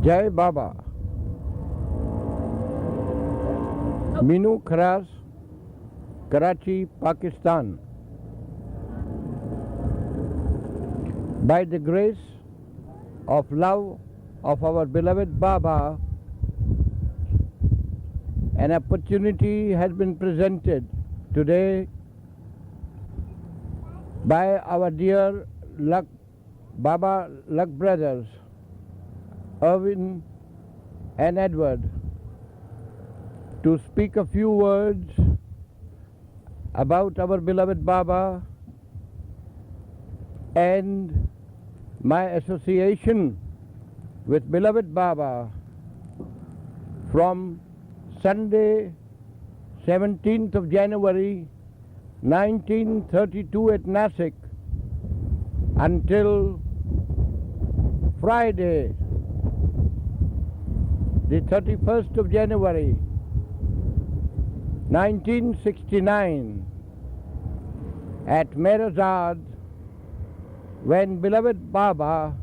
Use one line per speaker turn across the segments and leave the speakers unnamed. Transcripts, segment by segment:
Jai Baba. Minoo Kharas, Karachi, Pakistan. By the grace of love of our beloved Baba, an opportunity has been presented today by our dear Baba Luck brothers, Irwin and Edward, to speak a few words about our beloved Baba and my association with beloved Baba from Sunday 17th of January 1932 at Nasik until Friday the 31st of January 1969 at Merazad, when beloved Baba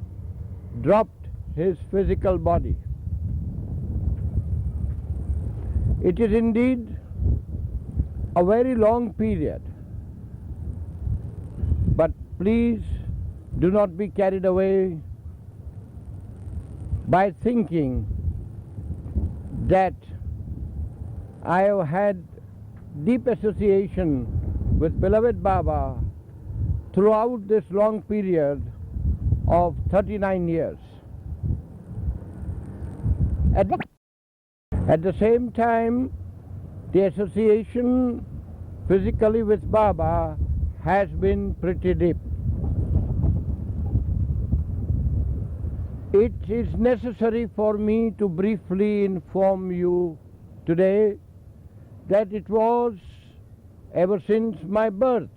dropped his physical body. It is indeed a very long period, but please do not be carried away by thinking that I have had deep association with beloved Baba throughout this long period of 39 years. At the same time, the association physically with Baba has been pretty deep. It is necessary for me to briefly inform you today that it was ever since my birth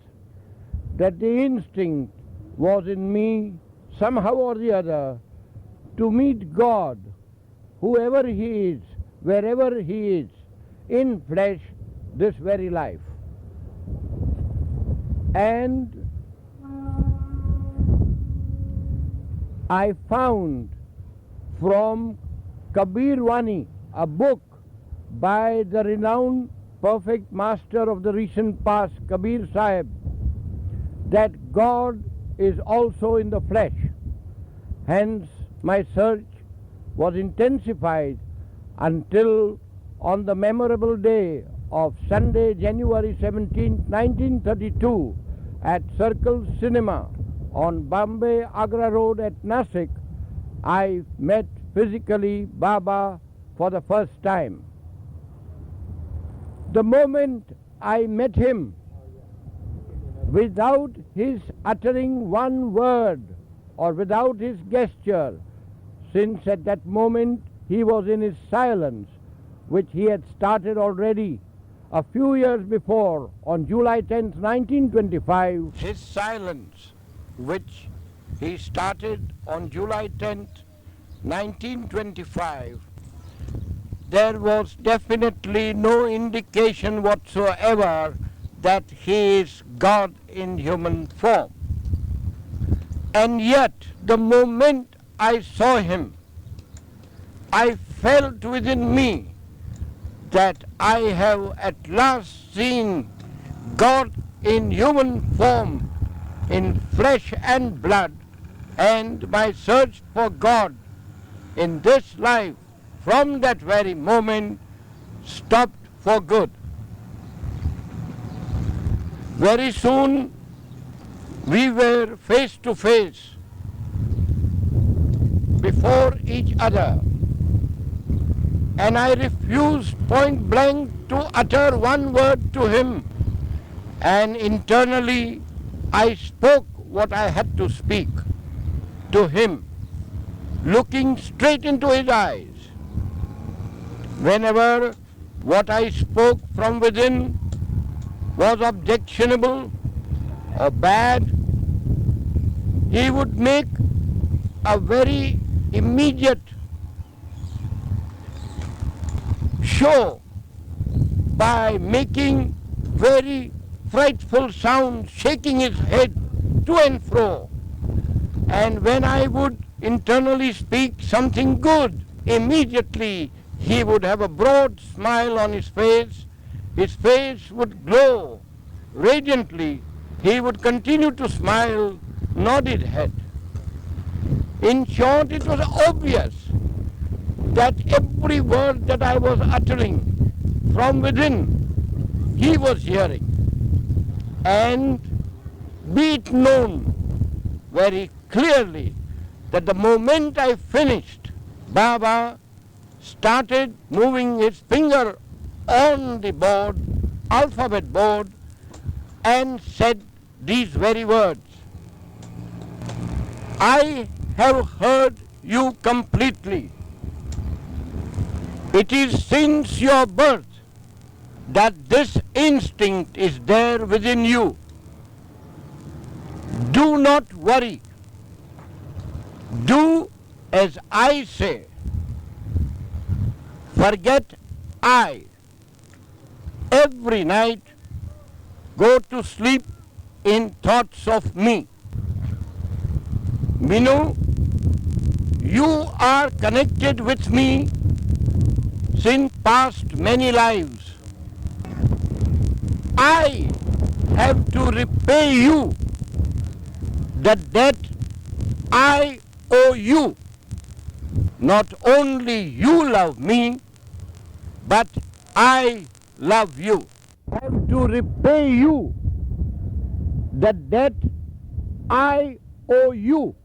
that the instinct was in me somehow or the other to meet God, whoever He is, wherever He is, in flesh, this very life. And I found from Kabir Wani, a book by the renowned perfect master of the recent past, Kabir Sahib, that God is also in the flesh. Hence, my search was intensified until on the memorable day of Sunday, January 17, 1932, at Circle Cinema on Bombay Agra Road at Nasik, I met physically Baba for the first time. The moment I met him, without his uttering one word or without his gesture, since at that moment he was in his silence, which he had started already a few years before on July 10th, 1925, his silence, which he started on July 10th, 1925, there was definitely no indication whatsoever that he is God in human form. And yet, the moment I saw him, I felt within me that I have at last seen God in human form, in flesh and blood, and my search for God in this life from that very moment stopped for good. Very soon we were face to face before each other, and I refused point blank to utter one word to him, and internally I spoke what I had to speak to him, looking straight into his eyes. Whenever what I spoke from within was objectionable or bad, he would make a very immediate show by making very frightful sounds, shaking his head to and fro. And when I would internally speak something good, immediately he would have a broad smile on his face would glow radiantly, he would continue to smile, nodded head. In short, it was obvious that every word that I was uttering from within, he was hearing. And be it known very clearly that the moment I finished, Baba started moving his finger on the board, alphabet board, and said these very words: I have heard you completely. It is since your birth that this instinct is there within you. Do not worry. Do as I say. Forget I. Every night go to sleep in thoughts of me. Minoo, you are connected with me since past many lives. I have to repay you the debt I owe you. Not only you love me, but I love you. I have to repay you the debt I owe you.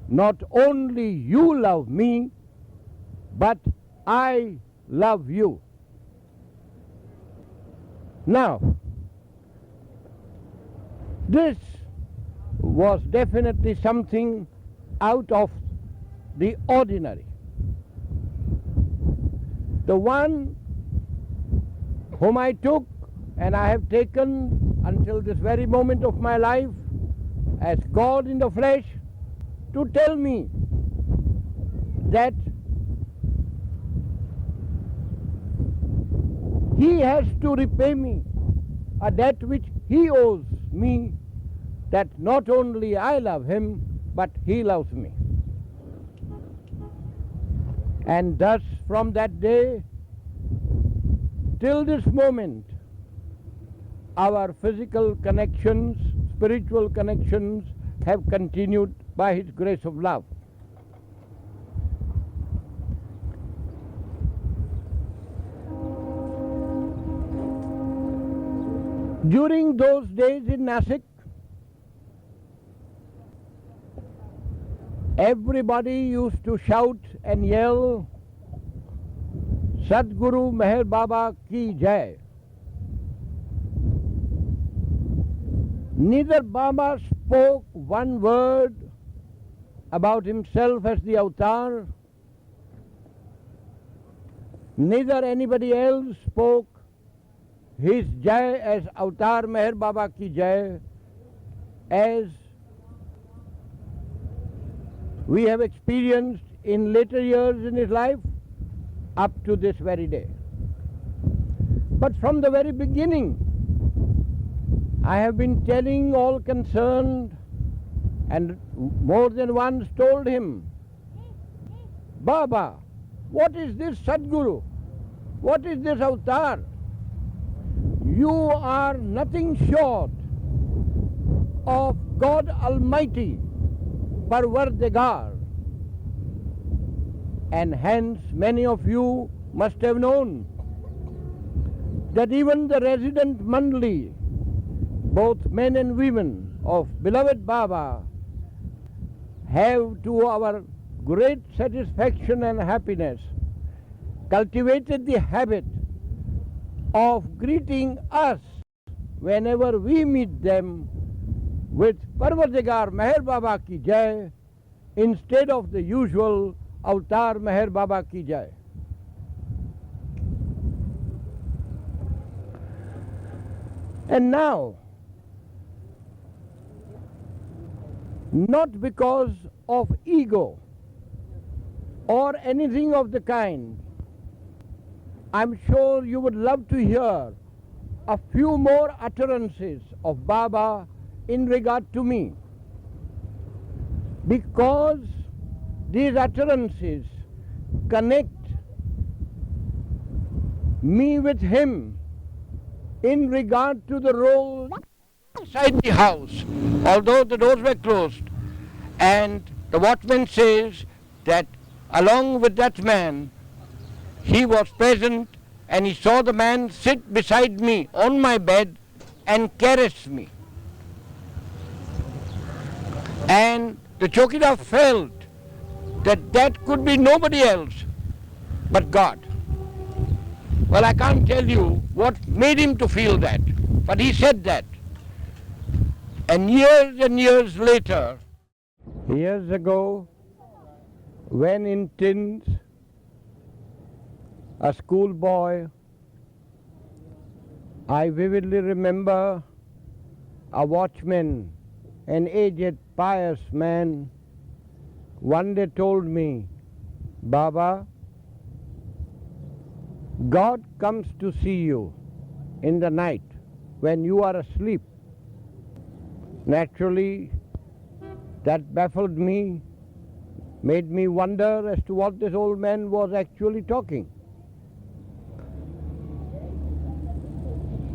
Not only you love me, but I love you. Now, this was definitely something out of the ordinary. The one whom I took and I have taken until this very moment of my life as God in the flesh to tell me that he has to repay me a debt which he owes me, that not only I love him, but he loves me. And thus from that day till this moment, our physical connections, spiritual connections have continued by his grace of love. During those days in Nasik, everybody used to shout and yell, Sadguru Meher Baba ki Jai. Neither Baba spoke one word about himself as the avatar, neither anybody else spoke his Jai as Avatar Meher Baba ki Jai, as we have experienced in later years in his life up to this very day. But from the very beginning, I have been telling all concerned, and more than once told him, Baba, what is this Sadguru? What is this avatar? You are nothing short of God Almighty, Parvardigar. And hence many of you must have known that even the resident Mandali, both men and women of beloved Baba, have, to our great satisfaction and happiness, cultivated the habit of greeting us whenever we meet them with Parvardigar Meher Baba ki Jai instead of the usual Avatar Meher Baba ki Jai. And now, not because of ego or anything of the kind, I'm sure you would love to hear a few more utterances of Baba in regard to me, because these utterances connect me with him in regard to the role inside the house, although the doors were closed. And the watchman says that along with that man, he was present and he saw the man sit beside me on my bed and caress me. And the chowkidar felt that that could be nobody else but God. Well, I can't tell you what made him to feel that, but he said that. And years later, years ago, when in teens, a schoolboy, I vividly remember a watchman, an aged, pious man, one day told me, "Baba, God comes to see you in the night when you are asleep." Naturally, that baffled me, made me wonder as to what this old man was actually talking.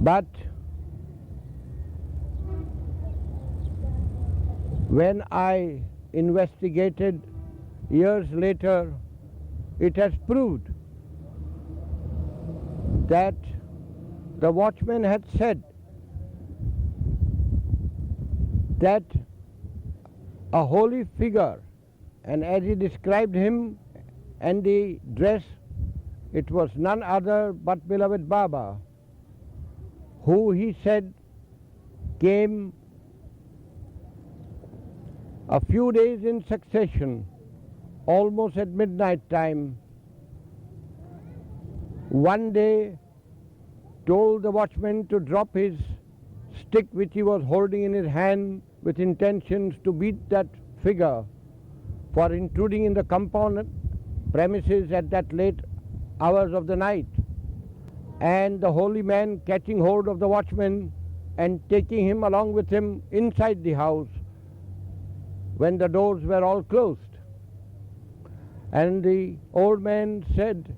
But when I investigated years later, it has proved that the watchman had said that a holy figure, and as he described him and the dress, it was none other but beloved Baba, who he said came a few days in succession, almost at midnight time. One day told the watchman to drop his stick which he was holding in his hand with intentions to beat that figure for intruding in the compound premises at that late hours of the night. And the holy man catching hold of the watchman and taking him along with him inside the house when the doors were all closed. And the old man said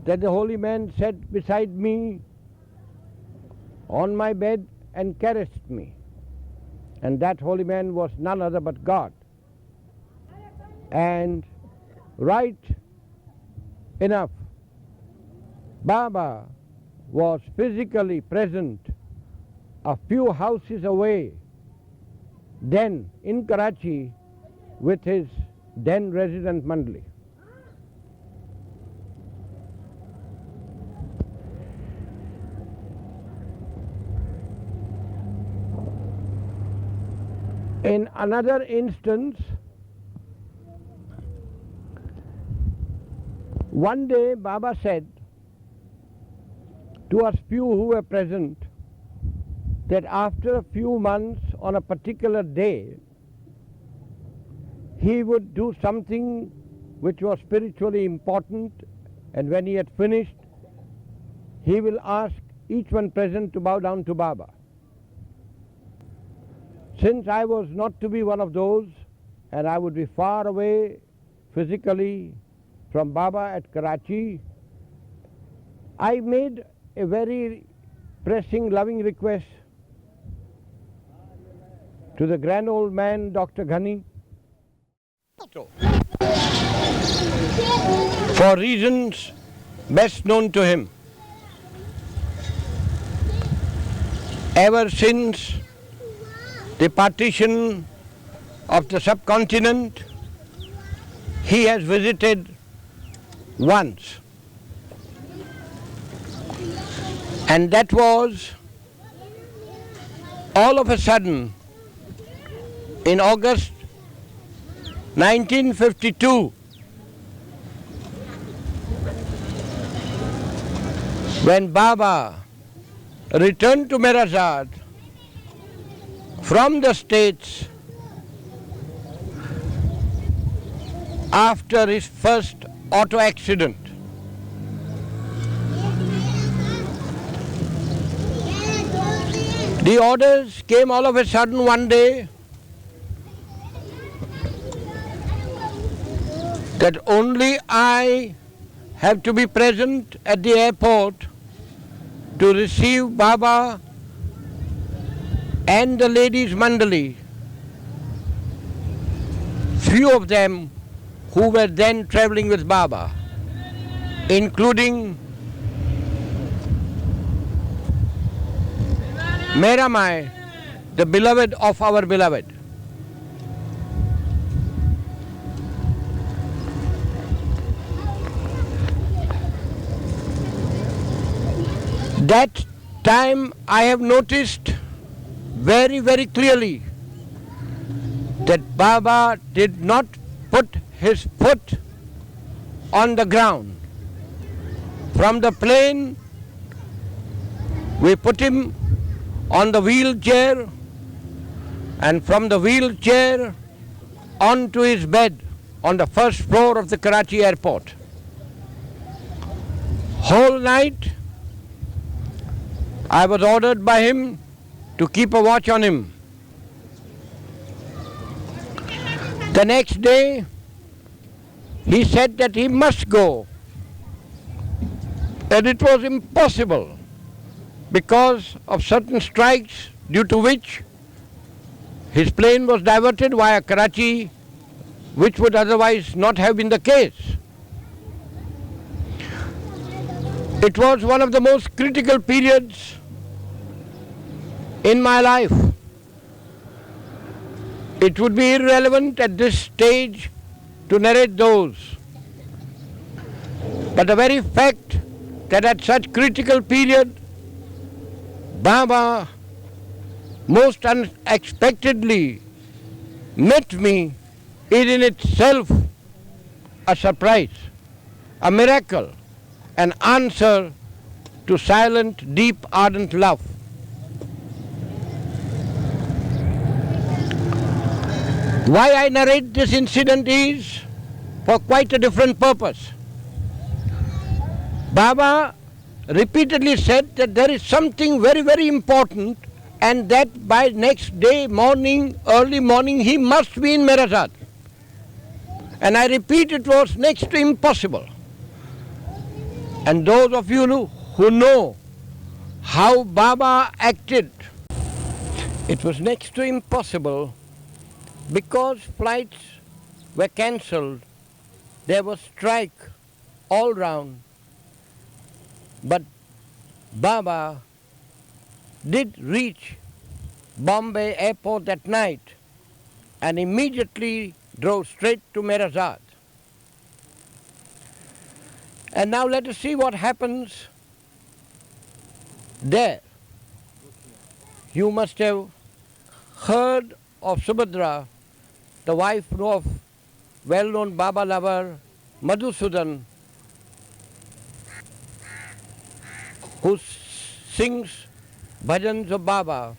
that the holy man sat beside me on my bed and caressed me. And that holy man was none other but God. And right enough, Baba was physically present a few houses away, then in Karachi, with his then resident Mandli. In another instance, one day Baba said to us few who were present that after a few months on a particular day, he would do something which was spiritually important, and when he had finished, he will ask each one present to bow down to Baba. Since I was not to be one of those, and I would be far away physically from Baba at Karachi, I made a very pressing, loving request to the grand old man, Dr. Ghani, for reasons best known to him. Ever since the partition of the subcontinent, he has visited once. And that was all of a sudden in August 1952, when Baba returned to Mirazad from the States after his first auto accident. The orders came all of a sudden one day that only I have to be present at the airport to receive Baba and the ladies Mandali, few of them who were then traveling with Baba, including Meramai, the beloved of our beloved. That time I have noticed very, very clearly that Baba did not put his foot on the ground. From the plane, we put him on the wheelchair, and from the wheelchair onto his bed on the first floor of the Karachi airport. Whole night I was ordered by him to keep a watch on him. The next day he said that he must go, and it was impossible because of certain strikes due to which his plane was diverted via Karachi, which would otherwise not have been the case. It was one of the most critical periods in my life. It would be irrelevant at this stage to narrate those. But the very fact that at such critical period, Baba most unexpectedly met me is in itself a surprise, a miracle, an answer to silent, deep, ardent love. Why I narrate this incident is for quite a different purpose. Baba repeatedly said that there is something very, very important, and that by next day morning, early morning, he must be in Merazad. And I repeat, it was next to impossible. And those of you who know how Baba acted, it was next to impossible because flights were cancelled. There was strike all round. But Baba did reach Bombay airport that night and immediately drove straight to Merazad. And now let us see what happens there. You must have heard of Subhadra, the wife of well-known Baba lover Madhusudan, who sings bhajans of Baba.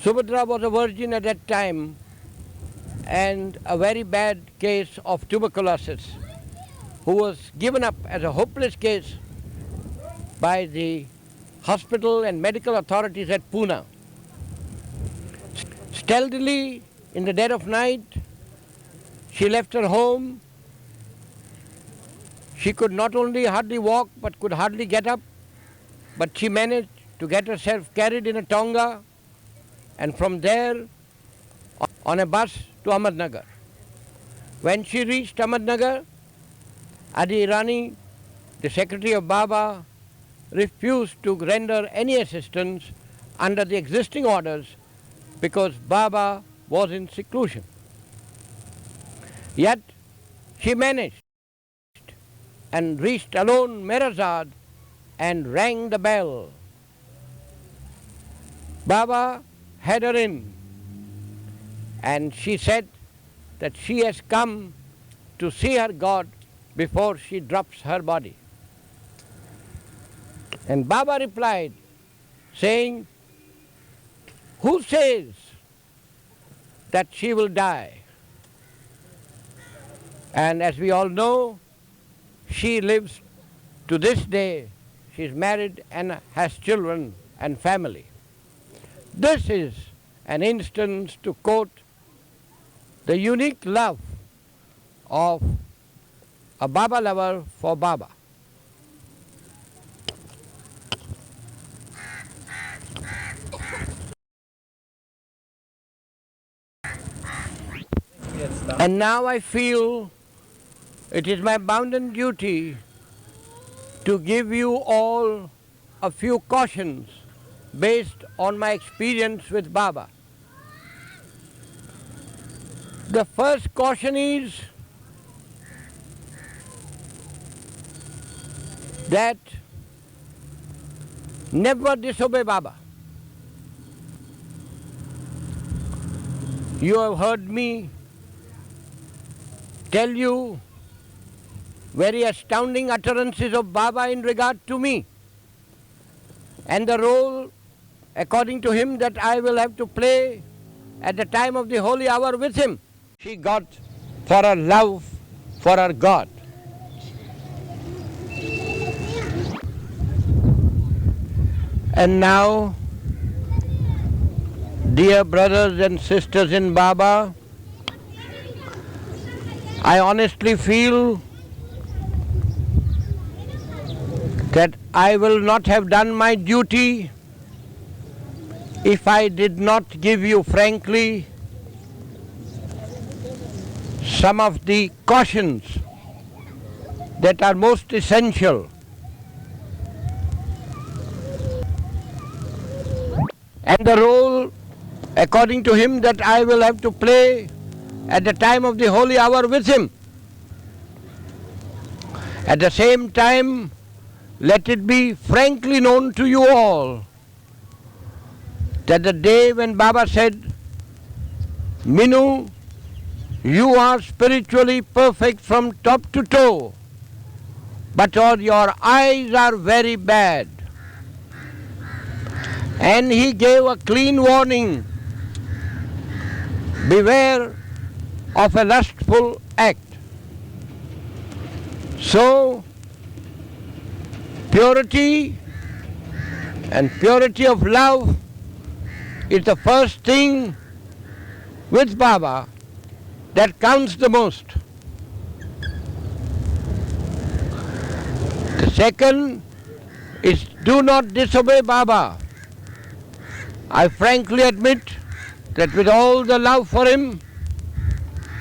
Subhadra was a virgin at that time and a very bad case of tuberculosis, who was given up as a hopeless case by the hospital and medical authorities at Pune. Stealthily, in the dead of night, she left her home. She could not only hardly walk, but could hardly get up, but she managed to get herself carried in a tonga, and from there on a bus to Ahmednagar. When she reached Ahmednagar, Adi Irani, the secretary of Baba, refused to render any assistance under the existing orders because Baba was in seclusion. Yet she managed and reached alone Merazad and rang the bell. Baba had her in, and she said that she has come to see her God before she drops her body. And Baba replied, saying, "Who says that she will die?" And as we all know, she lives to this day. She's married and has children and family. This is an instance to quote the unique love of a Baba lover for Baba. And now I feel it is my bounden duty to give you all a few cautions based on my experience with Baba. The first caution is that never disobey Baba. You have heard me tell you very astounding utterances of Baba in regard to me and the role, according to him, that I will have to play at the time of the holy hour with him. She got for her love for her God. And now, dear brothers and sisters in Baba, I honestly feel that I will not have done my duty if I did not give you frankly some of the cautions that are most essential. And the role, according to him, that I will have to play at the time of the holy hour with him. At the same time, let it be frankly known to you all that the day when Baba said, Minoo, you are spiritually perfect from top to toe, but your eyes are very bad. And he gave a clean warning, beware of a lustful act. So, purity and purity of love is the first thing with Baba that counts the most. The second is do not disobey Baba. I frankly admit that with all the love for him,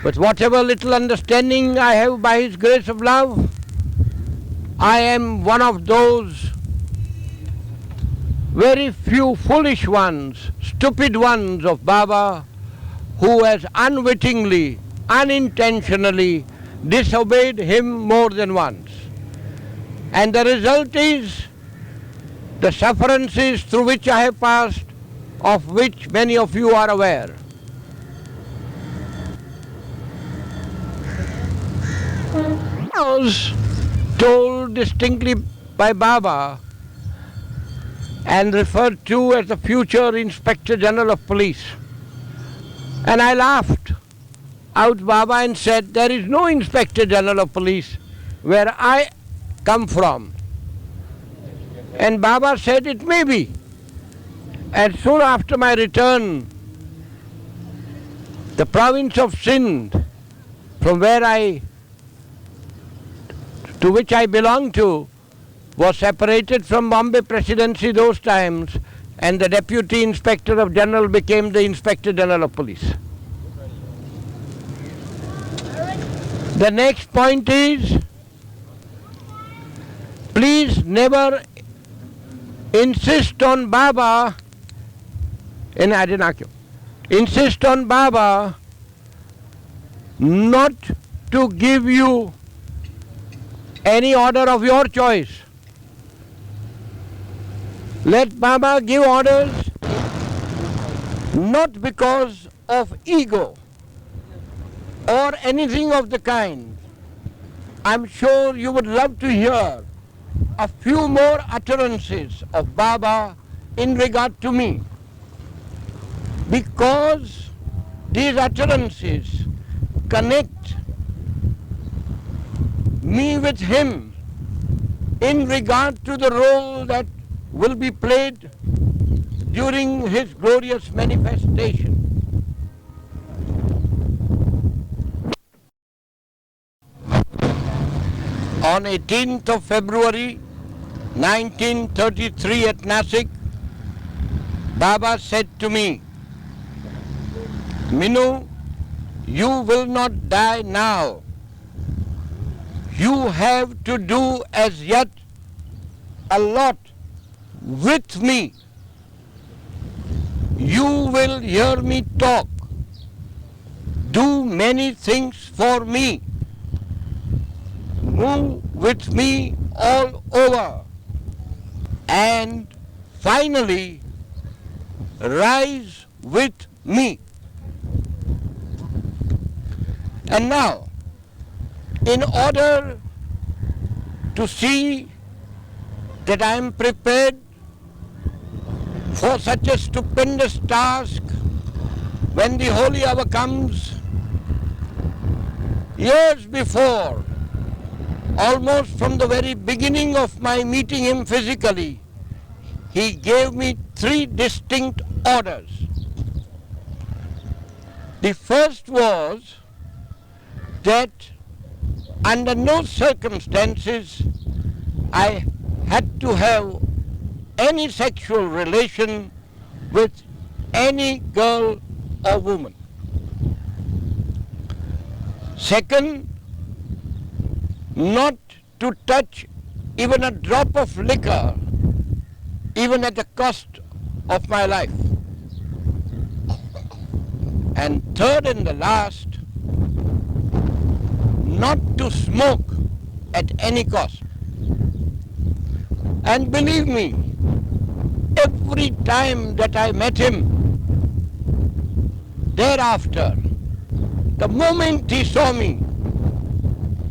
with whatever little understanding I have by his grace of love, I am one of those very few foolish ones, stupid ones of Baba who has unwittingly, unintentionally disobeyed him more than once. And the result is the sufferances through which I have passed, of which many of you are aware. I was told distinctly by Baba and referred to as the future Inspector General of Police. And I laughed out Baba and said, there is no Inspector General of Police where I come from. And Baba said, it may be. And soon after my return, the province of Sindh, from where to which I belong to, was separated from Bombay Presidency those times, and the Deputy Inspector of General became the Inspector General of Police. The next point is, please never insist on Baba insist on Baba not to give you any order of your choice. Let Baba give orders not because of ego or anything of the kind. I'm sure you would love to hear a few more utterances of Baba in regard to me, because these utterances connect me with him in regard to the role that will be played during his glorious manifestation. On 18th of February 1933 at Nasik, Baba said to me, Minoo, you will not die now. You have to do as yet a lot with me. You will hear me talk, do many things for me, move with me all over, and finally rise with me. And now, in order to see that I am prepared for such a stupendous task when the holy hour comes, years before, almost from the very beginning of my meeting him physically, he gave me 3 distinct orders. The first was that under no circumstances I had to have any sexual relation with any girl or woman. Second, not to touch even a drop of liquor, even at the cost of my life. And third and the last, not to smoke at any cost. And believe me, every time that I met him, thereafter, the moment he saw me,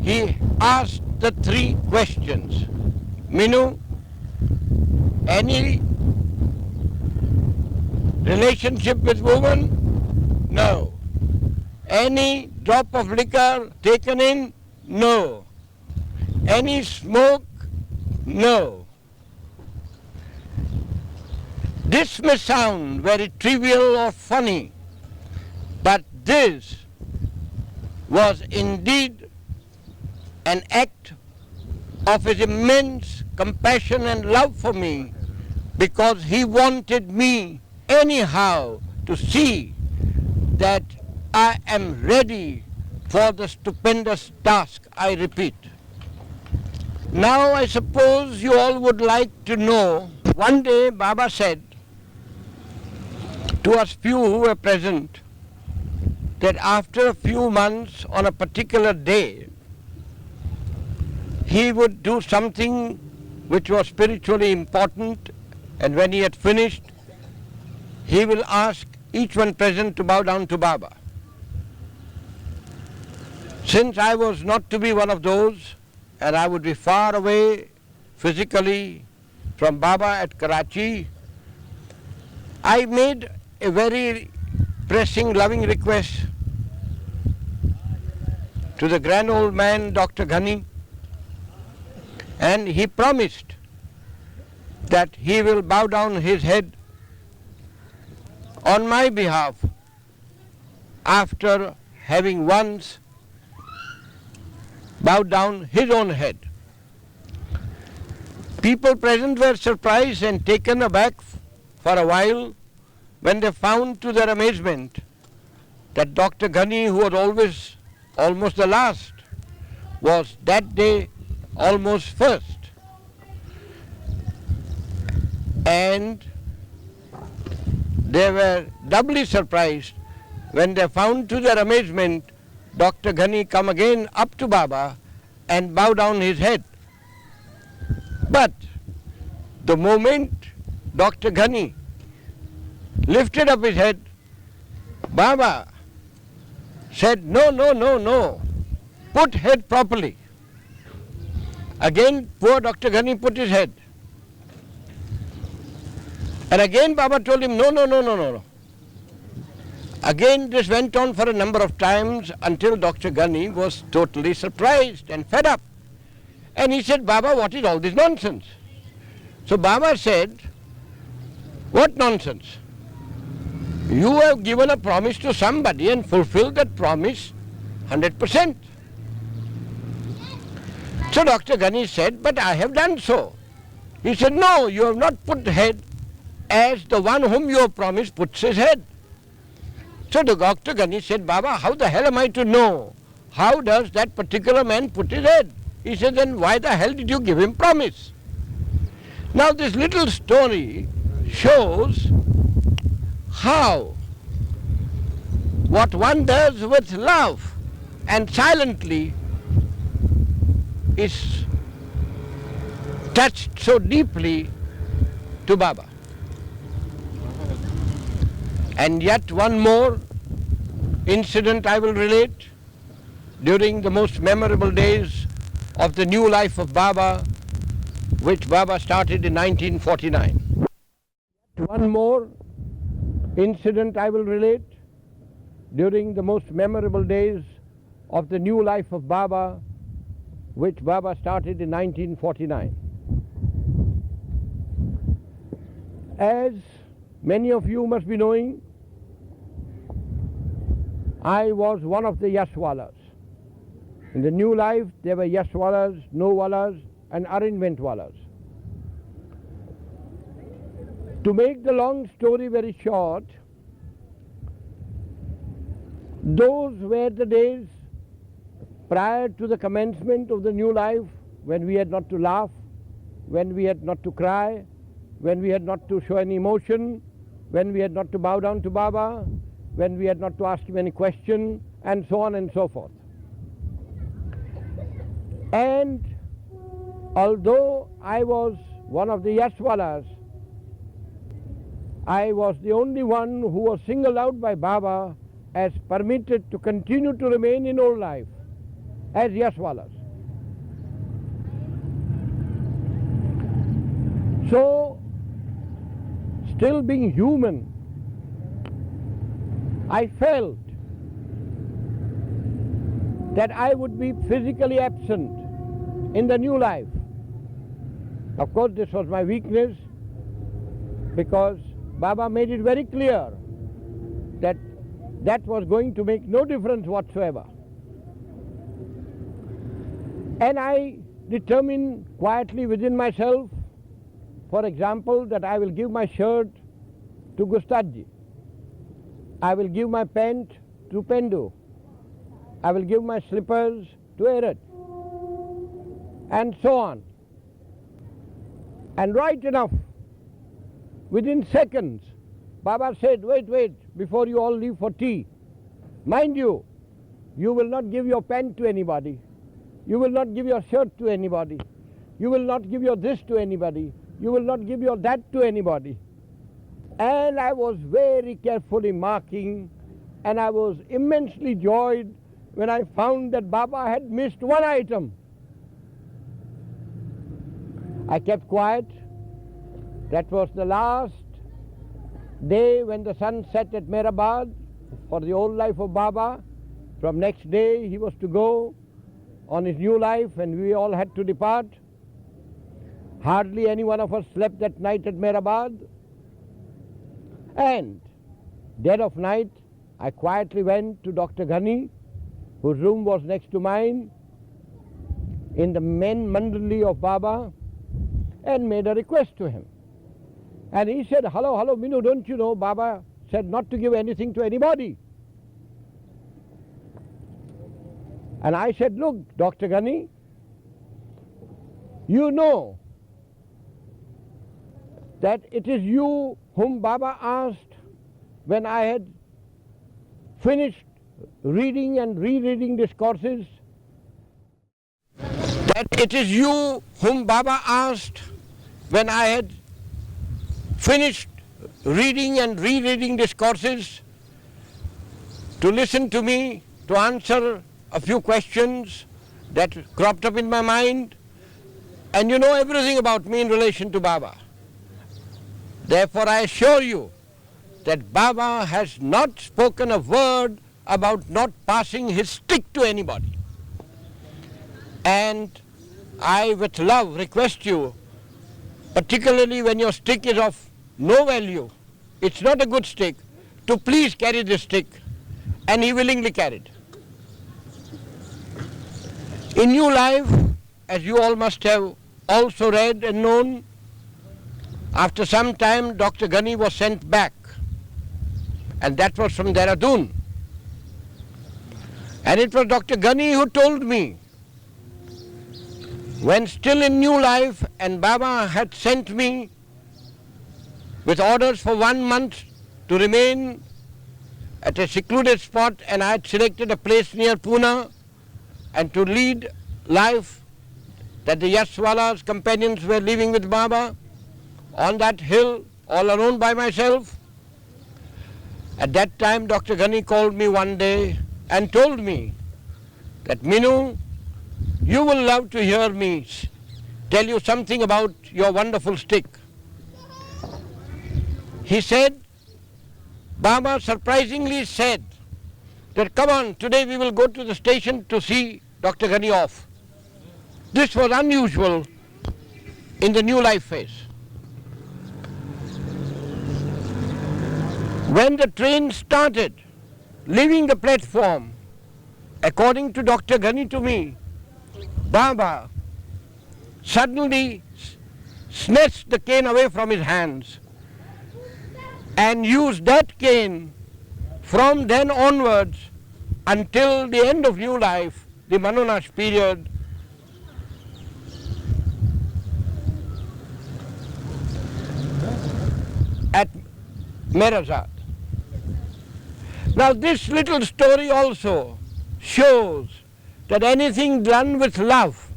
he asked the 3 questions. Minoo, any relationship with woman? No. Any drop of liquor taken in? No. Any smoke? No. This may sound very trivial or funny, but this was indeed an act of his immense compassion and love for me, because he wanted me anyhow to see that I am ready for the stupendous task, I repeat. Now I suppose you all would like to know, one day Baba said to us few who were present, that after a few months on a particular day, he would do something which was spiritually important, and when he had finished, he will ask each one present to bow down to Baba. Since I was not to be one of those, and I would be far away physically from Baba at Karachi, I made a very pressing, loving request to the grand old man, Dr. Ghani, and he promised that he will bow down his head on my behalf after having once bowed down his own head. People present were surprised and taken aback for a while when they found to their amazement that Dr. Ghani, who was always almost the last, was that day almost first. And they were doubly surprised when they found to their amazement Dr. Ghani come again up to Baba and bow down his head. But the moment Dr. Ghani lifted up his head, Baba said, no, no, no, no, put head properly. Again, poor Dr. Ghani put his head. And again Baba told him, no, no, no, no, no. Again this went on for a number of times until Dr. Ghani was totally surprised and fed up. And he said, Baba, what is all this nonsense? So Baba said, what nonsense? You have given a promise to somebody and fulfilled that promise 100%. So Dr. Ghani said, but I have done so. He said, no, you have not put head as the one whom you have promised puts his head. So the Dr. Ghani said, Baba, how the hell am I to know? How does that particular man put his head? He said, then why the hell did you give him promise? Now this little story shows how what one does with love and silently is touched so deeply to Baba. And yet one more incident I will relate during the most memorable days of the new life of Baba, which Baba started in 1949. One more incident I will relate during the most memorable days of the new life of Baba, which Baba started in 1949. As many of you must be knowing, I was one of the Yashwalas. In the new life, there were Yashwalas, No-Walas, and Arrangement-Walas. To make the long story very short, those were the days prior to the commencement of the new life, when we had not to laugh, when we had not to cry, when we had not to show any emotion, when we had not to bow down to Baba, when we had not to ask him any question, and so on and so forth. And although I was one of the Yashwalas, I was the only one who was singled out by Baba as permitted to continue to remain in old life as Yashwalas. So, still being human, I felt that I would be physically absent in the new life. Of course, this was my weakness, because Baba made it very clear that that was going to make no difference whatsoever. And I determined quietly within myself, for example, that I will give my shirt to Gustadji. I will give my pant to Pendu. I will give my slippers to Eret. And so on. And right enough, within seconds, Baba said, wait, before you all leave for tea. Mind you, you will not give your pant to anybody. You will not give your shirt to anybody. You will not give your this to anybody. You will not give your that to anybody. And I was very carefully marking, and I was immensely joyed when I found that Baba had missed one item. I kept quiet. That was the last day when the sun set at Mehrabad for the old life of Baba. From next day he was to go on his new life, and we all had to depart. Hardly any one of us slept that night at Mehrabad. And dead of night, I quietly went to Dr. Ghani, whose room was next to mine, in the main mandali of Baba, and made a request to him. And he said, hello, Minoo, don't you know Baba said not to give anything to anybody? And I said, look, Dr. Ghani, you know that it is you whom Baba asked when I had finished reading and rereading discourses, that it is you whom Baba asked when I had finished reading and rereading discourses to listen to me, to answer a few questions that cropped up in my mind, and you know everything about me in relation to Baba. Therefore I assure you that Baba has not spoken a word about not passing his stick to anybody. And I with love request you, particularly when your stick is of no value, it's not a good stick, to please carry this stick. And he willingly carried. In new life, as you all must have also read and known, after some time Dr. Ghani was sent back, and that was from Dehradun. And it was Dr. Ghani who told me, when still in New Life and Baba had sent me with orders for 1 month to remain at a secluded spot, and I had selected a place near Pune and to lead life that the Yaswalas companions were living with Baba on that hill all alone by myself. At that time Dr. Ghani called me one day and told me that, Minoo, you will love to hear me tell you something about your wonderful stick. He said, Baba surprisingly said that, come on, today we will go to the station to see Dr. Ghani off. This was unusual in the New Life phase. When the train started, leaving the platform, according to Dr. Ghani to me, Baba suddenly snatched the cane away from his hands and used that cane from then onwards until the end of New Life, the Manonash period, at Merazat. Now this little story also shows that anything done with love,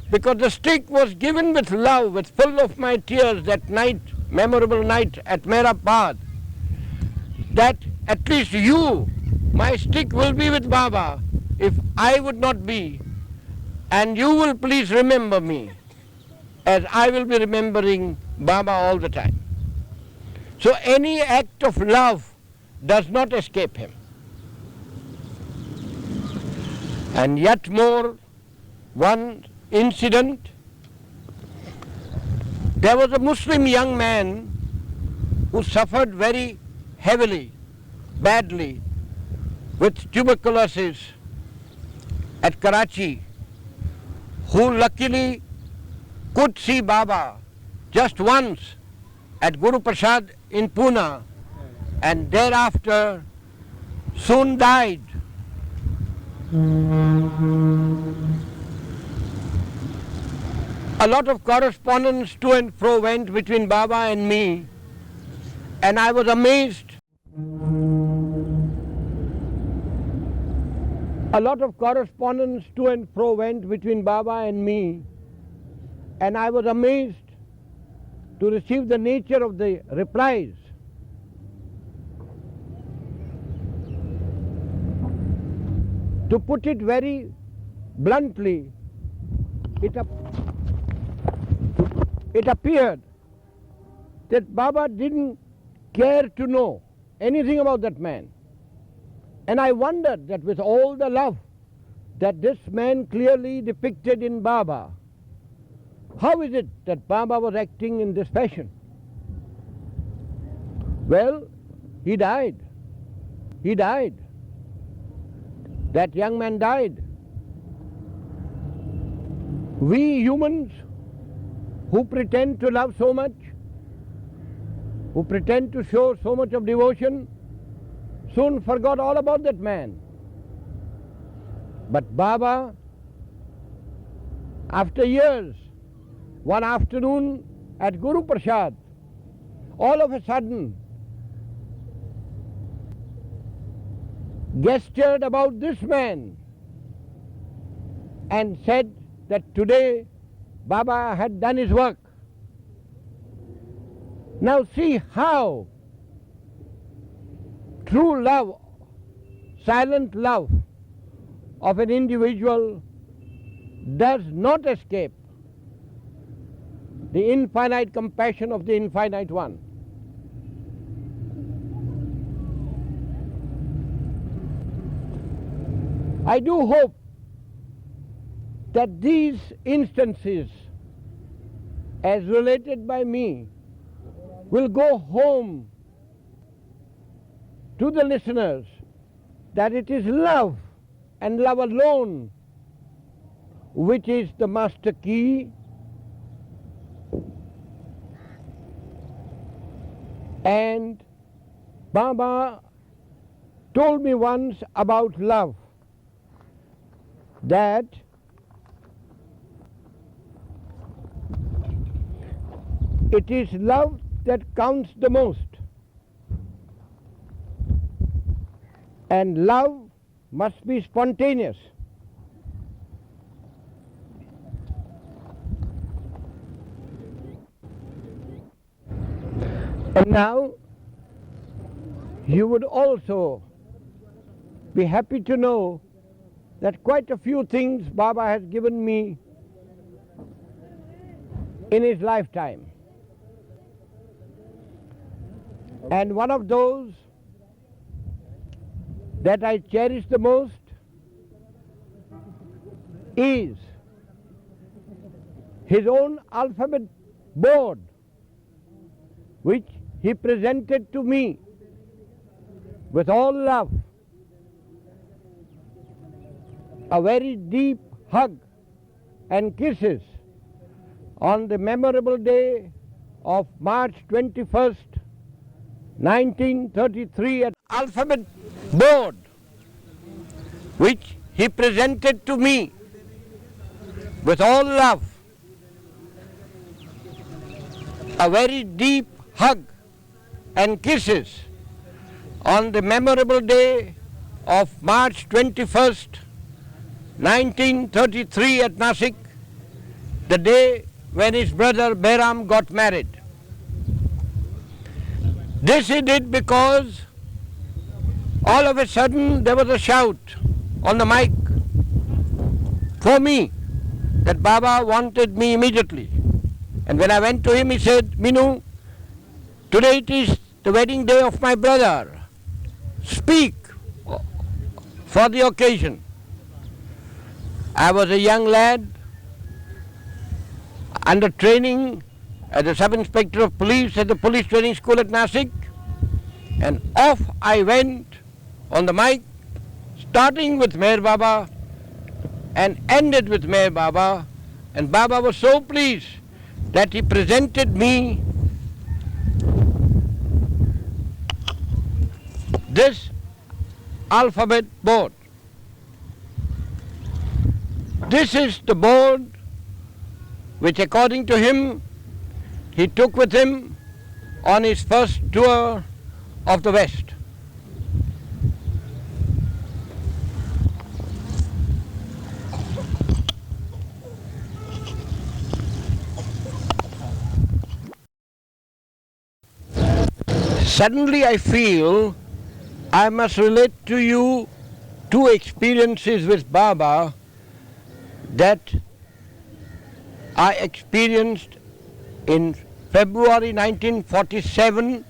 because the stick was given with love, with full of my tears that night, memorable night at Mehrabad, that at least you, my stick will be with Baba if I would not be, and you will please remember me as I will be remembering Baba all the time. So any act of love does not escape him. And yet more, one incident, there was a Muslim young man who suffered very heavily, badly, with tuberculosis at Karachi, who luckily could see Baba just once at Guru Prasad in Pune, and thereafter soon died. A lot of correspondence to and fro went between Baba and me, and I was amazed. A lot of correspondence to and fro went between Baba and me, and I was amazed to receive the nature of the replies. To put it very bluntly, it appeared that Baba didn't care to know anything about that man. And I wondered that with all the love that this man clearly depicted in Baba, how is it that Baba was acting in this fashion? Well, he died. He died. That young man died. We humans who pretend to love so much, who pretend to show so much of devotion, soon forgot all about that man. But Baba, after years, one afternoon at Guru Prasad, all of a sudden gestured about this man and said that today Baba had done his work. Now see how true love, silent love of an individual does not escape the infinite compassion of the infinite one. I do hope that these instances, as related by me, will go home to the listeners, that it is love and love alone which is the master key, and Baba told me once about love, that it is love that counts the most, and love must be spontaneous. And now you would also be happy to know that quite a few things Baba has given me in his lifetime. And one of those that I cherish the most is his own alphabet board, which he presented to me with all love. A very deep hug and kisses on the memorable day of March 21st, 1933 at alphabet board, which he presented to me with all love. A very deep hug and kisses on the memorable day of March 21st, 1933 at Nasik, the day when his brother Behram got married. This he did because all of a sudden there was a shout on the mic for me that Baba wanted me immediately. And when I went to him, he said, "Minoo, today it is the wedding day of my brother. Speak for the occasion." I was a young lad under training as a sub-inspector of police at the police training school at Nasik, and off I went on the mic, starting with Meher Baba and ended with Meher Baba, and Baba was so pleased that he presented me this alphabet board. This is the board which, according to him, he took with him on his first tour of the West. Suddenly I feel I must relate to you two experiences with Baba that I experienced in February 1947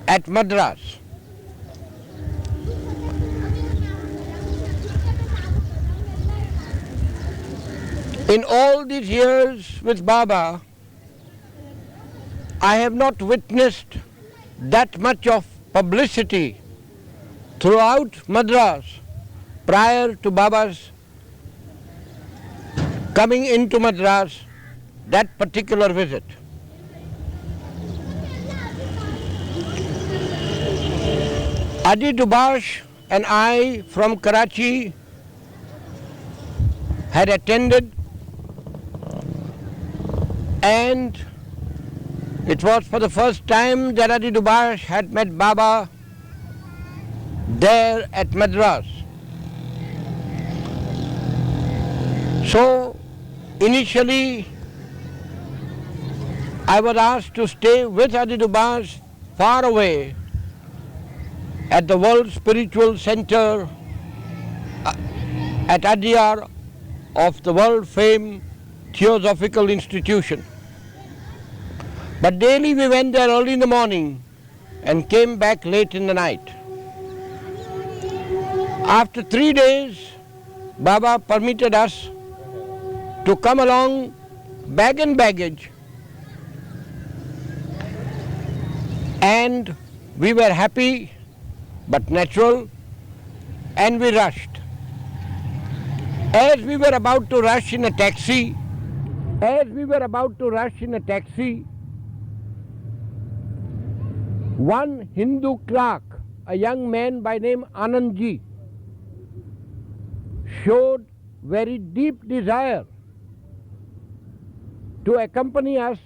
at Madras. In all these years with Baba, I have not witnessed that much of publicity throughout Madras prior to Baba's coming into Madras, that particular visit. Adi Dubash and I from Karachi had attended, and it was for the first time that Adi Dubash had met Baba there at Madras. So initially I was asked to stay with Adi Dubash far away at the World Spiritual Center at Adyar of the world famed Theosophical Institution. But daily we went there early in the morning and came back late in the night. After 3 days, Baba permitted us to come along bag and baggage, and we were happy but natural, and we rushed. As we were about to rush in a taxi, as we were about to rush in a taxi, one Hindu clerk, a young man by name Anandji, showed very deep desire to accompany us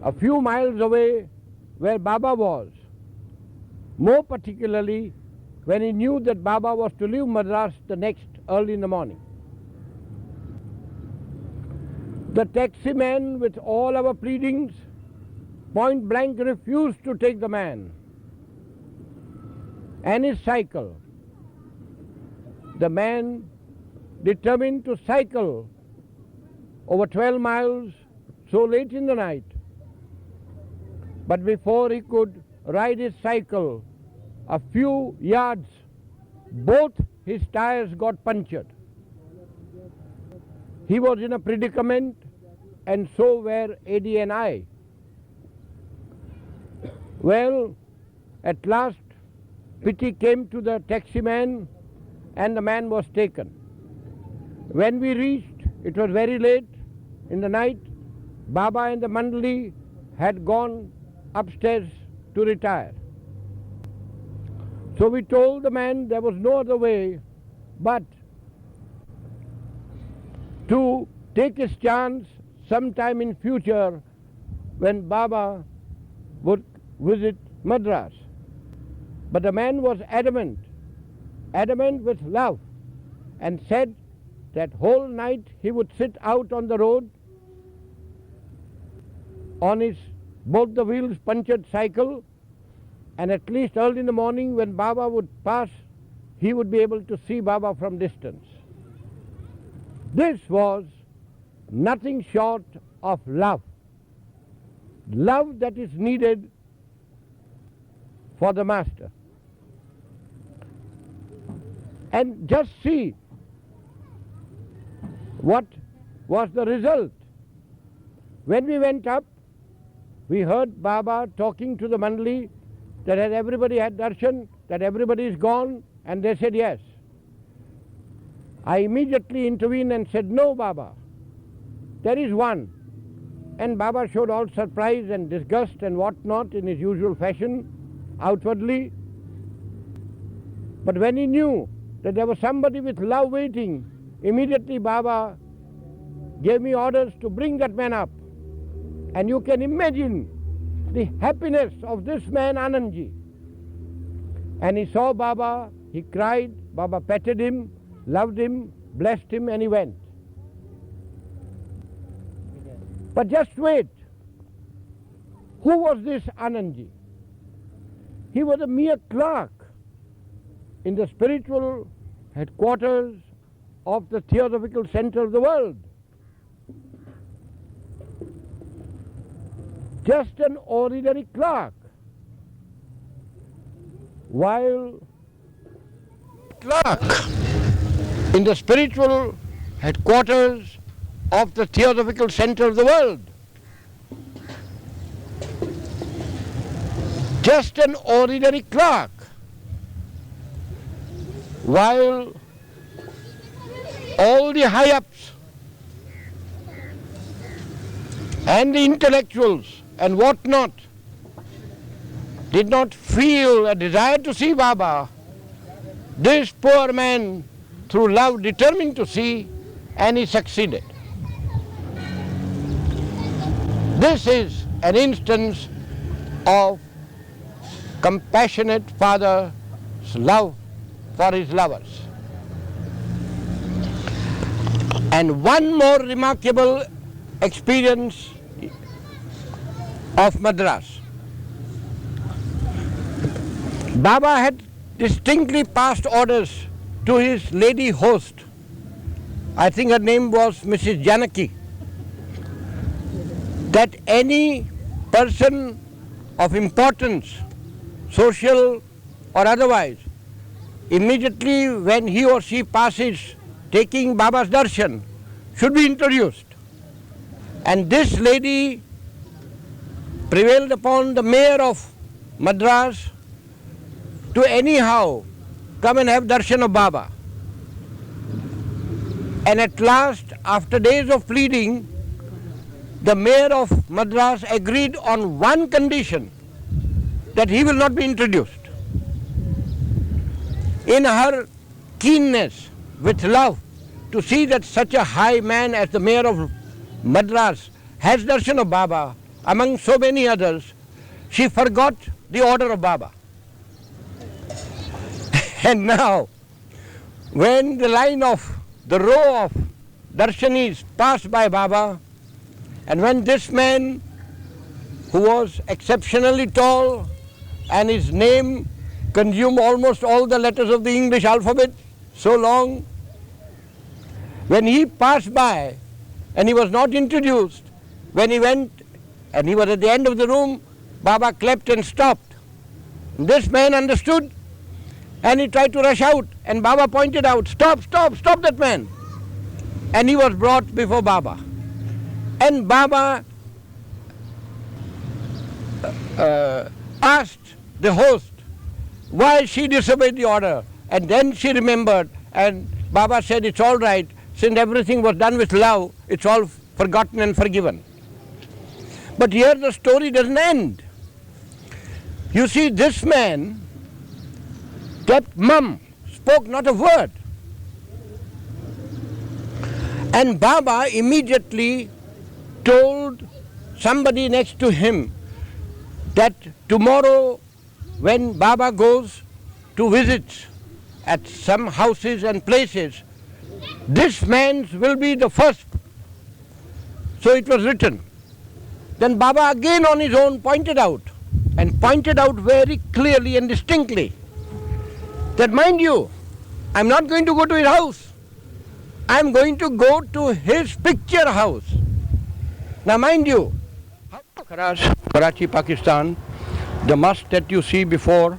a few miles away where Baba was, more particularly when he knew that Baba was to leave Madras the next early in the morning. The taxi man, with all our pleadings, point blank refused to take the man and his cycle. The man determined to cycle over 12 miles so late in the night, but before he could ride his cycle a few yards, both his tires got punctured. He was in a predicament, and so were AD and I. Well, at last pity came to the taxi man and the man was taken. When we reached, it was very late in the night. Baba and the Mandali had gone upstairs to retire. So we told the man there was no other way but to take his chance sometime in future when Baba would visit Madras. But the man was adamant with love, and said that whole night he would sit out on the road on his both the wheels punctured cycle, and at least early in the morning when Baba would pass, he would be able to see Baba from distance. This was nothing short of love. Love that is needed for the Master. And just see what was the result. When we went up, we heard Baba talking to the Mandali that had everybody had darshan, that everybody is gone, and they said yes. I immediately intervened and said, no, Baba, there is one. And Baba showed all surprise and disgust and what not in his usual fashion, outwardly. But when he knew that there was somebody with love waiting, immediately Baba gave me orders to bring that man up. And you can imagine the happiness of this man Anandji. And he saw Baba, he cried, Baba petted him, loved him, blessed him, and he went. But just wait. Who was this Anandji? He was a mere clerk in the spiritual headquarters of the theosophical center of the world. Just an ordinary clerk. While clerk in the spiritual headquarters of the theosophical center of the world. Just an ordinary clerk. While all the high-ups and the intellectuals and what not did not feel a desire to see Baba, this poor man through love determined to see, and he succeeded. This is an instance of compassionate father's love for his lovers. And one more remarkable experience of Madras. Baba had distinctly passed orders to his lady host. I think her name was Mrs. Janaki, that any person of importance, social or otherwise, immediately when he or she passes taking Baba's darshan, should be introduced. And this lady prevailed upon the mayor of Madras to anyhow come and have darshan of Baba. And at last, after days of pleading, the mayor of Madras agreed on one condition, that he will not be introduced. In her keenness, with love, to see that such a high man as the mayor of Madras has darshan of Baba, among so many others, she forgot the order of Baba. And now, when the row of darshanis passed by Baba, and when this man, who was exceptionally tall, and his name consumed almost all the letters of the English alphabet, so long, when he passed by and he was not introduced, when he went and he was at the end of the room, Baba clapped and stopped. This man understood and he tried to rush out, and Baba pointed out, stop that man. And he was brought before Baba. And Baba asked the host why she disobeyed the order, and then she remembered, and Baba said, it's all right, since everything was done with love, it's all forgotten and forgiven. But here the story doesn't end. You see, this man kept mum, spoke not a word. And Baba immediately told somebody next to him that tomorrow when Baba goes to visits at some houses and places, this man will be the first. So it was written. Then Baba again on his own pointed out very clearly and distinctly that, mind you, I'm not going to go to his house. I'm going to go to his picture house. Now mind you, Khras, Karachi, Pakistan, the mosque that you see before,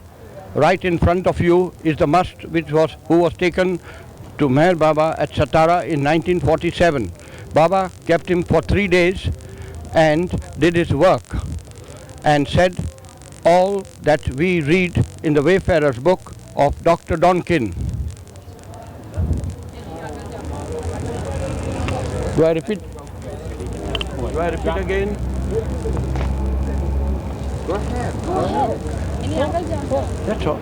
right in front of you, is the mosque who was taken to Meher Baba at Satara in 1947. Baba kept him for 3 days and did his work and said all that we read in the Wayfarer's book of Dr. Donkin. Do I repeat? Do I repeat again? Go ahead. That's all.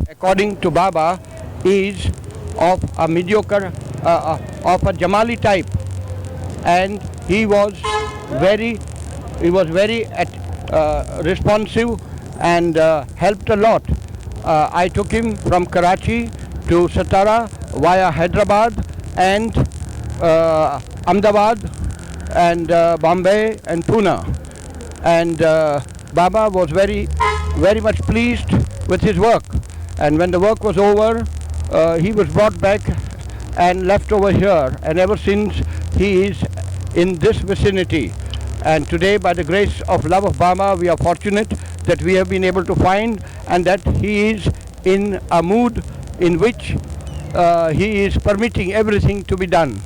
According to Baba, is of a mediocre, of a Jamali type, and he was very responsive and helped a lot. I took him from Karachi to Satara via Hyderabad and Ahmedabad and Bombay and Pune, and Baba was very much pleased with his work, and when the work was over, he was brought back and left over here, and ever since he is in this vicinity. And today, by the grace of love of Baba, we are fortunate that we have been able to find, and that he is in a mood in which he is permitting everything to be done.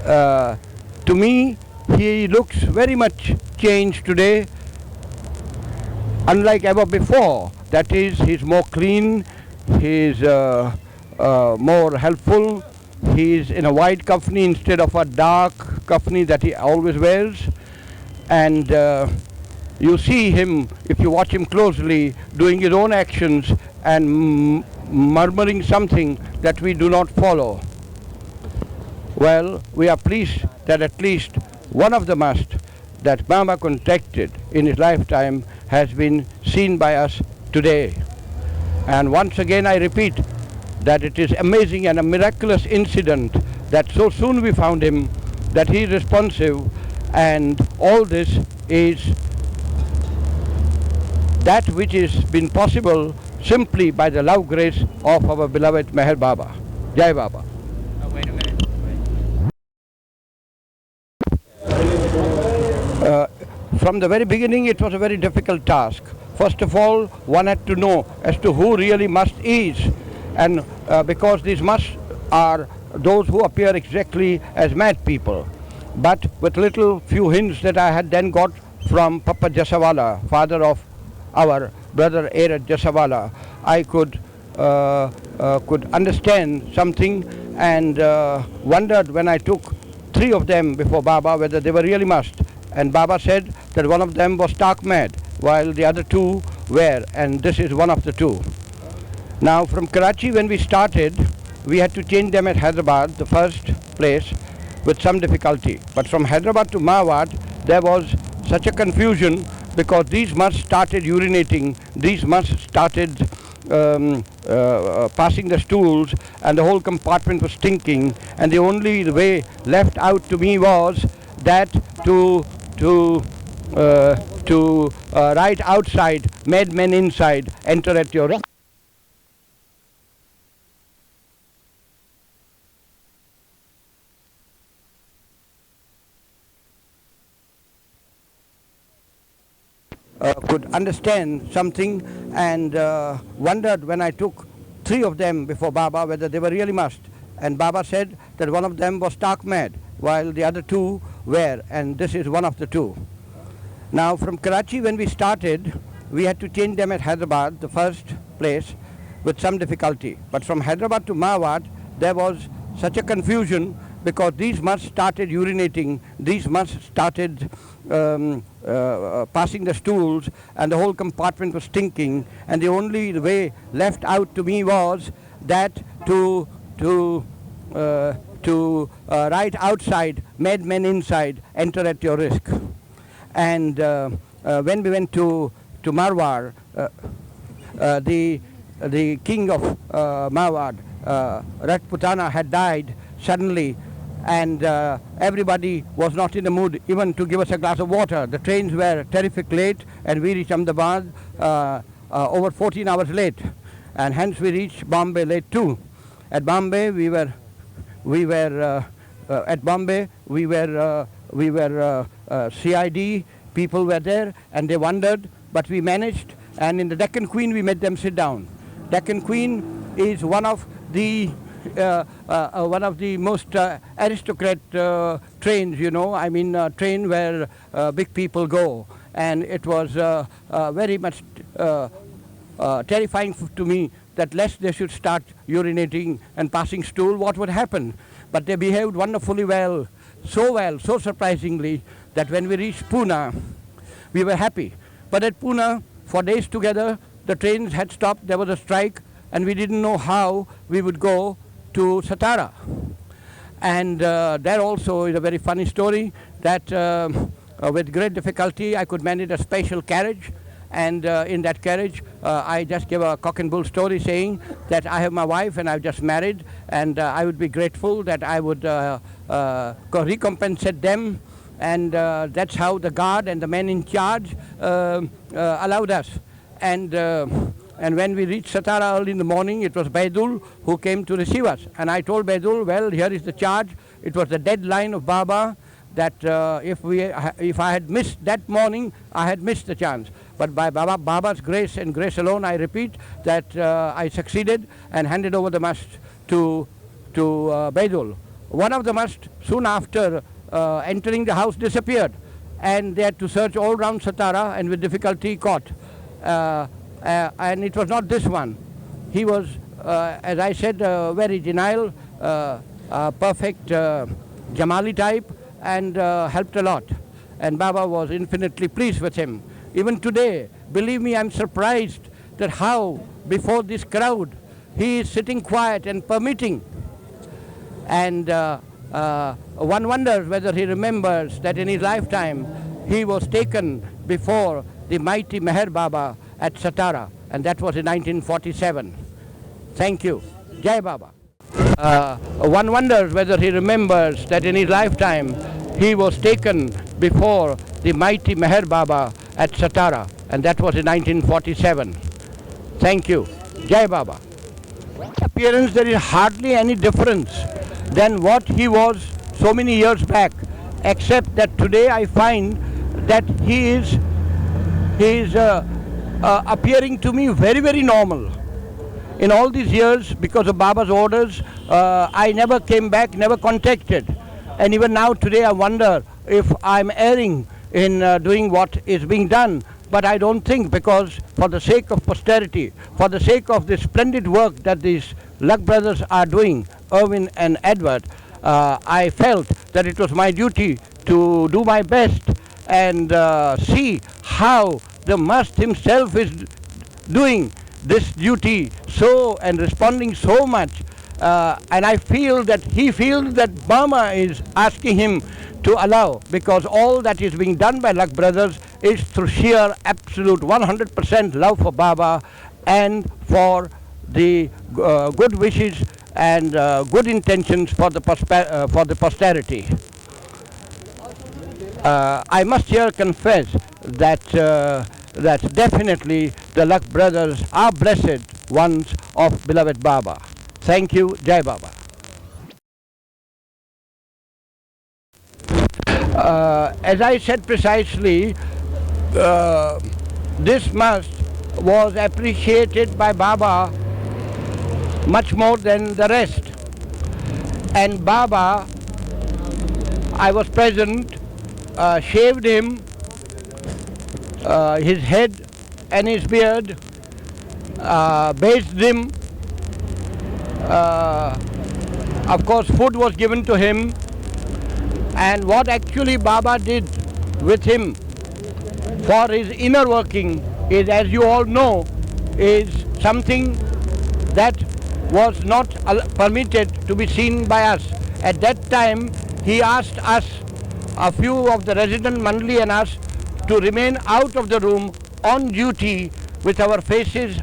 To me, he looks very much changed today, unlike ever before. That is, he's more clean, he's more helpful, he's in a white kafni instead of a dark kafni that he always wears. And you see him, if you watch him closely, doing his own actions and murmuring something that we do not follow. Well, we are pleased that at least one of the must that Baba contacted in his lifetime has been seen by us today. And once again I repeat that it is amazing and a miraculous incident that so soon we found him, that he is responsive, and all this is that which has been possible simply by the love grace of our beloved Meher Baba. Jai Baba.
Wait a minute.
From the very beginning it was a very difficult task. First of all, one had to know as to who really must is, and because these musts are those who appear exactly as mad people. But with little few hints that I had then got from Papa Jasawala, father of our brother Arad Jasawala, I could understand something, and wondered when I took 3 of them before Baba whether they were really must. And Baba said that one of them was stark mad, while the other 2 were, and this is one of the 2. Now from Karachi when we started, we had to change them at Hyderabad, the first place, with some difficulty. But from Hyderabad to Mawad, there was such a confusion because these musts started urinating, these musts started passing the stools, and the whole compartment was stinking, and the only way left out to me was that to write outside, made men inside, enter at your risk. Could understand something, and wondered when I took 3 of them before Baba whether they were really must. And Baba said that one of them was stark mad, while the other 2 were, and this is one of the 2. Now from Karachi when we started, we had to change them at Hyderabad, the first place, with some difficulty. But from Hyderabad to Mawad, there was such a confusion because these musts started urinating, these musts started passing the stools, and the whole compartment was stinking, and the only way left out to me was that to write outside, made men inside, enter at your risk. And when we went to Marwar, the king of Mawad, Rajputana, had died suddenly, and everybody was not in the mood even to give us a glass of water. The trains were terrific late, and we reached Ahmedabad over 14 hours late, and hence we reached Bombay late too. At Bombay we were CID people were there, and they wondered, but we managed. And in the Deccan Queen we made them sit down. Deccan Queen is one of the most aristocrat trains, you know. I mean, a train where big people go, and it was very much terrifying to me that lest they should start urinating and passing stool, what would happen? But they behaved wonderfully well, so surprisingly, that when we reached Pune, we were happy. But at Pune, for days together, the trains had stopped, there was a strike, and we didn't know how we would go to Satara. And there also is a very funny story that with great difficulty I could manage a special carriage, and in that carriage I just gave a cock and bull story saying that I have my wife and I've just married, and I would be grateful that I would recompensate them, and that's how the guard and the men in charge allowed us. And when we reached Satara early in the morning, it was Baidul who came to receive us. And I told Baidul, well, here is the charge. It was the deadline of Baba that if I had missed that morning, I had missed the chance. But by Baba's grace and grace alone, I repeat, that I succeeded and handed over the must to Baidul. One of the must, soon after entering the house, disappeared. And they had to search all round Satara, and with difficulty caught. And it was not this one. He was, as I said, very genial, perfect Jamali type, and helped a lot. And Baba was infinitely pleased with him. Even today, believe me, I'm surprised that how, before this crowd, he is sitting quiet and permitting. And one wonders whether he remembers that in his lifetime he was taken before the mighty Meher Baba at Satara, and that was in 1947. Thank you. Jai Baba. One wonders whether he remembers that in his lifetime he was taken before the mighty Meher Baba at Satara, and that was in 1947. Thank you. Jai Baba. Appearance, there is hardly any difference than what he was so many years back, except that today I find that he is appearing to me very, very normal. In all these years, because of Baba's orders, I never came back, never contacted. And even now today I wonder if I'm erring in doing what is being done. But I don't think, because for the sake of posterity, for the sake of the splendid work that these Lug brothers are doing, Irwin and Edward, I felt that it was my duty to do my best and see how the Master himself is doing this duty so and responding so much. And I feel that he feels that Mama is asking him to allow, because all that is being done by Luck Brothers is through sheer, absolute 100% love for Baba and for the good wishes and good intentions for the posterity. I must here confess that that definitely the Luck Brothers are blessed ones of beloved Baba. Thank you, Jai Baba. As I said precisely, this must was appreciated by Baba much more than the rest. And Baba, I was present, shaved him, his head and his beard, bathed him. Of course, food was given to him. And what actually Baba did with him for his inner working is, as you all know, is something that was not permitted to be seen by us. At that time, he asked us, a few of the resident Mandali and us, to remain out of the room on duty with our faces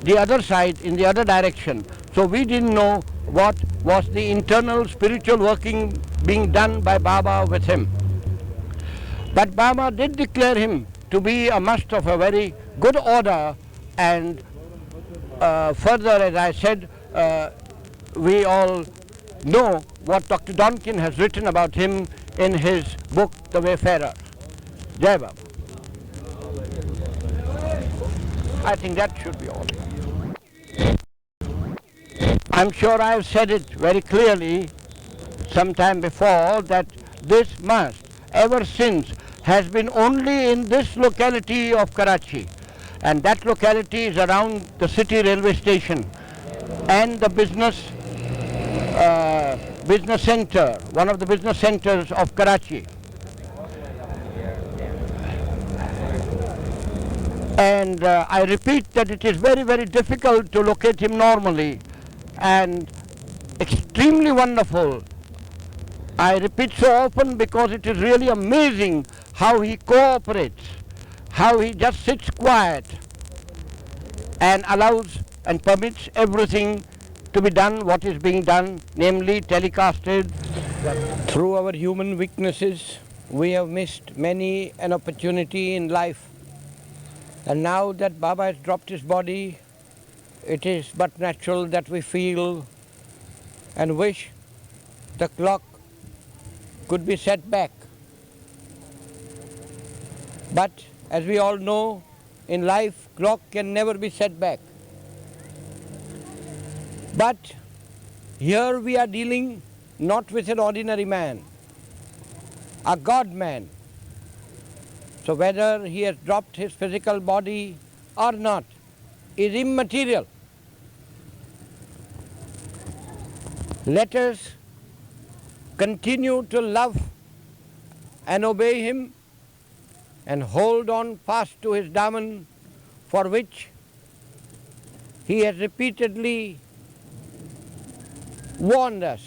the other side, in the other direction. So we didn't know what was the internal spiritual working being done by Baba with him. But Baba did declare him to be a must of a very good order, and further, as I said, we all know what Dr. Donkin has written about him in his book, The Wayfarer. Jai Baba. I think that should be all. I'm sure I have said it very clearly some time before that this mosque ever since has been only in this locality of Karachi, and that locality is around the city railway station and the business center, one of the business centers of Karachi. And I repeat that it is very, very difficult to locate him normally, and extremely wonderful. I repeat so often because it is really amazing how he cooperates, how he just sits quiet and allows and permits everything to be done what is being done, namely telecasted. Through our human weaknesses, we have missed many an opportunity in life. And now that Baba has dropped his body, it is but natural that we feel and wish the clock could be set back. But as we all know, in life, clock can never be set back. But here we are dealing not with an ordinary man, a God man. So whether he has dropped his physical body or not is immaterial. Let us continue to love and obey him and hold on fast to his daman, for which he has repeatedly warned us.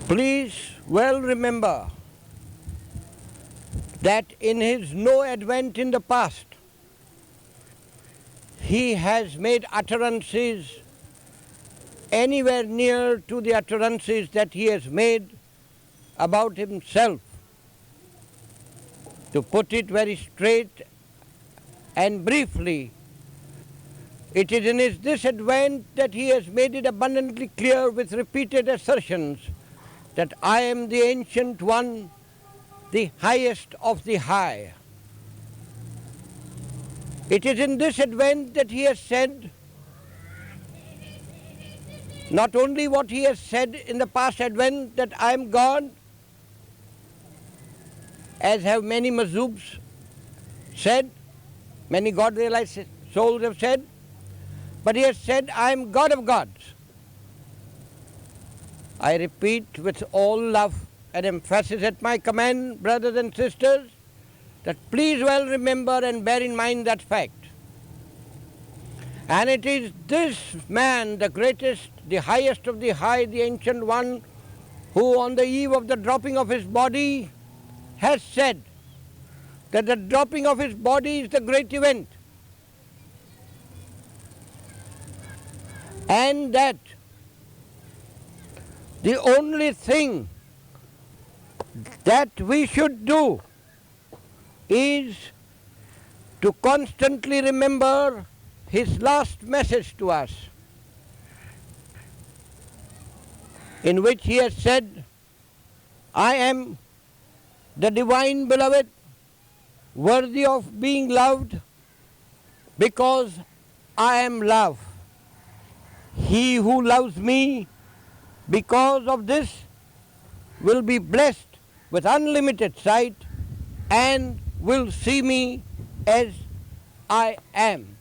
Please well remember that in his no advent in the past, he has made utterances anywhere near to the utterances that he has made about himself. To put it very straight and briefly, it is in his this advent that he has made it abundantly clear with repeated assertions that I am the ancient one, the highest of the high. It is in this advent that he has said not only what he has said in the past advent, that I am God, as have many mazhubs said, Many God-realized souls have said, but he has said, I am God of gods. I repeat with all love and emphasis at my command, brothers and sisters, that please well remember and bear in mind that fact. And it is this man, the greatest, the highest of the high, the ancient one, who on the eve of the dropping of his body has said that the dropping of his body is the great event, and that the only thing that we should do is to constantly remember his last message to us, in which he has said, I am the divine beloved, worthy of being loved, because I am love. He who loves me because of this will be blessed with unlimited sight and will see me as I am.